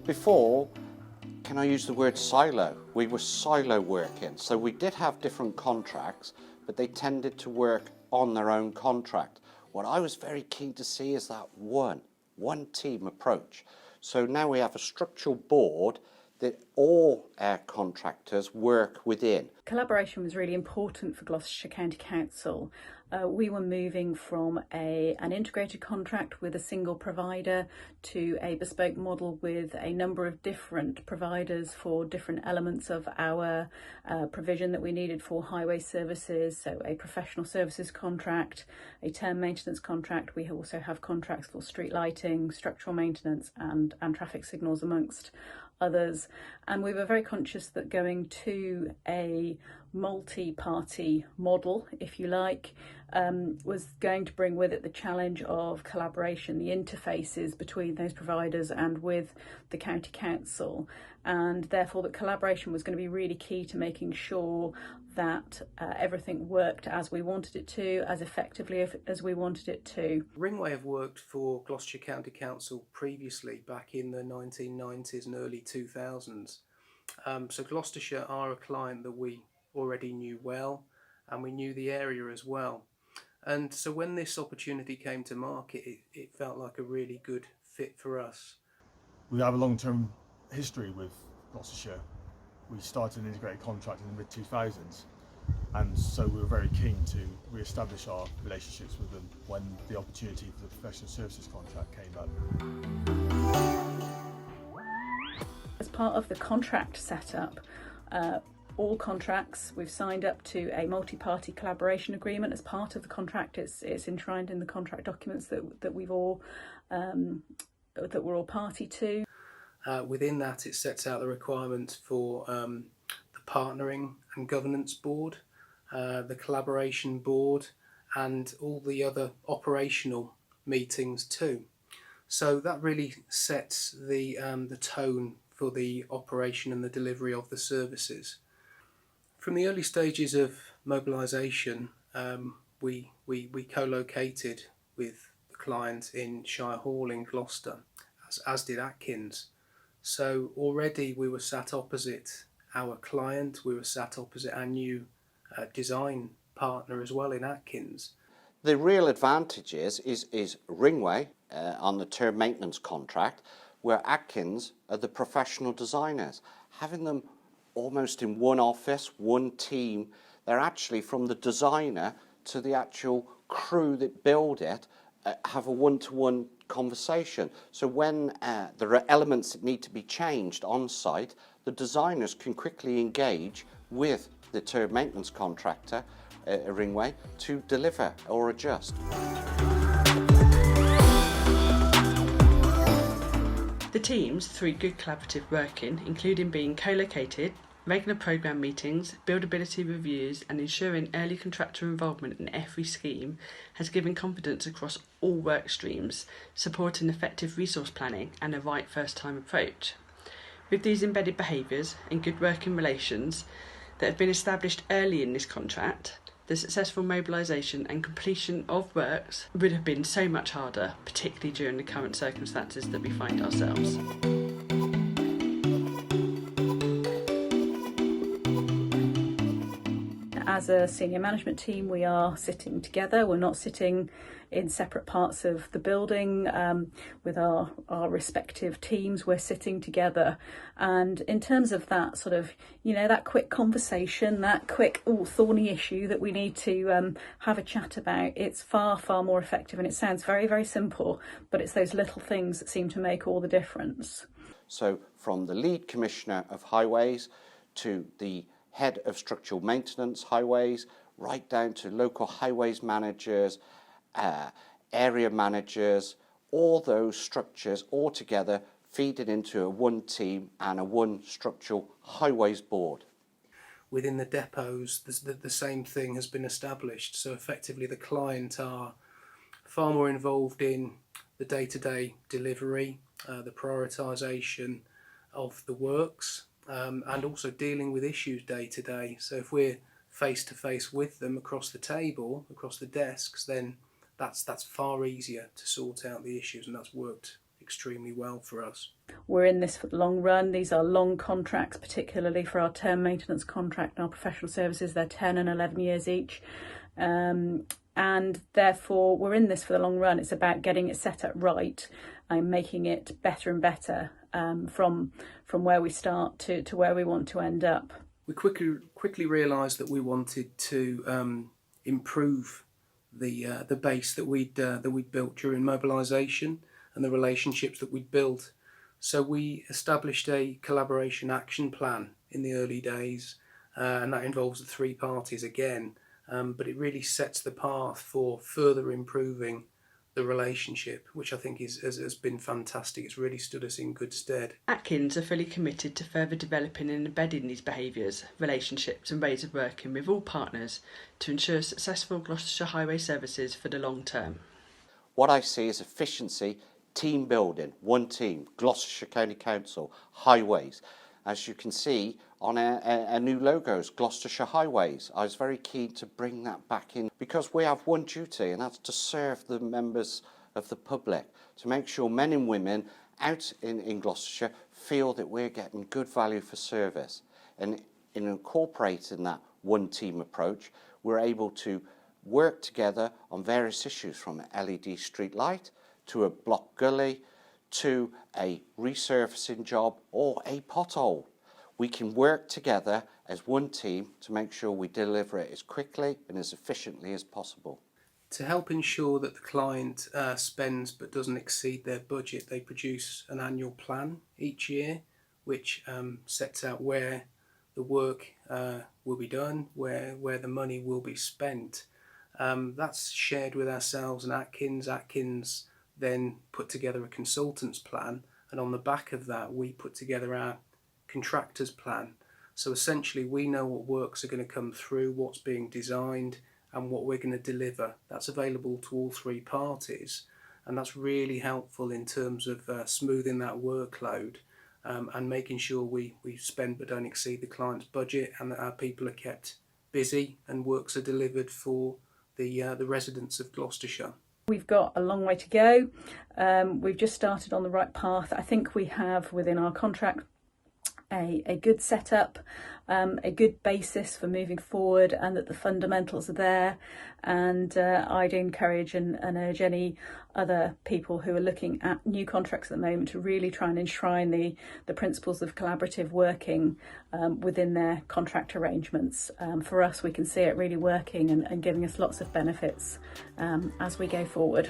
Before, can I use the word silo? We were silo working, so we did have different contracts, but they tended to work on their own contract. What I was very keen to see is that one team approach. So now we have a structural board that all our contractors work within. Collaboration was really important for Gloucestershire County Council. We were moving from an integrated contract with a single provider to a bespoke model with a number of different providers for different elements of our provision that we needed for highway services. So a professional services contract, a term maintenance contract. We also have contracts for street lighting, structural maintenance and traffic signals amongst others, and we were very conscious that going to a multi-party model, if you like, was going to bring with it the challenge of collaboration, the interfaces between those providers and with the county council, and therefore that collaboration was going to be really key to making sure that everything worked as we wanted it to, as effectively as we wanted it to. Ringway have worked for Gloucestershire County Council previously, back in the 1990s and early 2000s. So Gloucestershire are a client that we already knew well, and we knew the area as well. And so when this opportunity came to market, it felt like a really good fit for us. We have a long-term history with Gloucestershire. We started an integrated contract in the mid-2000s, and so we were very keen to re-establish our relationships with them when the opportunity for the professional services contract came up. As part of the contract setup, all contracts, we've signed up to a multi-party collaboration agreement. As part of the contract, it's enshrined in the contract documents that we've all that we're all party to. Within that, it sets out the requirements for the partnering and governance board, the collaboration board, and all the other operational meetings too. So that really sets the tone for the operation and the delivery of the services. From the early stages of mobilisation, we co-located with the client in Shire Hall in Gloucester, as did Atkins. So already we were sat opposite our client, we were sat opposite our new design partner as well in Atkins. The real advantage is Ringway on the term maintenance contract, where Atkins are the professional designers. Having them almost in one office, one team, they're actually from the designer to the actual crew that build it, have a one-to-one conversation. So when there are elements that need to be changed on site, the designers can quickly engage with the term maintenance contractor, Ringway, to deliver or adjust. The teams, through good collaborative working, including being co-located, regular programme meetings, buildability reviews and ensuring early contractor involvement in every scheme, has given confidence across all work streams, supporting effective resource planning and a right first-time approach. With these embedded behaviours and good working relations that have been established early in this contract, the successful mobilisation and completion of works would have been so much harder, particularly during the current circumstances that we find ourselves. As a senior management team, we are sitting together. We're not sitting in separate parts of the building with our respective teams. We're sitting together. And in terms of that sort of, that quick conversation, that quick, thorny issue that we need to have a chat about, it's far, far more effective. And it sounds very, very simple, but it's those little things that seem to make all the difference. So from the lead commissioner of highways to the head of structural maintenance highways, right down to local highways managers, area managers, all those structures all together feeding into a one team and a one structural highways board. Within the depots, the same thing has been established. So effectively the client are far more involved in the day-to-day delivery, the prioritisation of the works, and also dealing with issues day to day. So if we're face to face with them across the table, across the desks, then that's far easier to sort out the issues, and that's worked extremely well for us. We're in this for the long run. These are long contracts, particularly for our term maintenance contract and our professional services. They're 10 and 11 years each. And therefore, we're in this for the long run. It's about getting it set up right and making it better and better from where we start to where we want to end up. We quickly realised that we wanted to improve the base that we'd built during mobilisation and the relationships that we'd built. So we established a collaboration action plan in the early days, and that involves the three parties again, but it really sets the path for further improving the relationship, which I think has been fantastic. It's really stood us in good stead. Atkins are fully committed to further developing and embedding these behaviours, relationships and ways of working with all partners to ensure successful Gloucestershire highway services for the long term. What I see is efficiency, team building, one team, Gloucestershire County Council, highways. As you can see on our new logos, Gloucestershire Highways. I was very keen to bring that back in because we have one duty, and that's to serve the members of the public, to make sure men and women out in Gloucestershire feel that we're getting good value for service. And in incorporating that one team approach, we're able to work together on various issues, from an LED street light to a block gully to a resurfacing job or a pothole. We can work together as one team to make sure we deliver it as quickly and as efficiently as possible. To help ensure that the client spends but doesn't exceed their budget, they produce an annual plan each year which sets out where the work will be done, where the money will be spent. That's shared with ourselves and Atkins. Atkins then put together a consultant's plan, and on the back of that we put together our contractor's plan. So essentially we know what works are going to come through, what's being designed and what we're going to deliver. That's available to all three parties, and that's really helpful in terms of smoothing that workload and making sure we spend but don't exceed the client's budget, and that our people are kept busy and works are delivered for the residents of Gloucestershire. We've got a long way to go. We've just started on the right path. I think we have within our contract a good setup, a good basis for moving forward, and that the fundamentals are there. And I'd encourage and urge any other people who are looking at new contracts at the moment to really try and enshrine the principles of collaborative working within their contract arrangements. For us, we can see it really working and giving us lots of benefits as we go forward.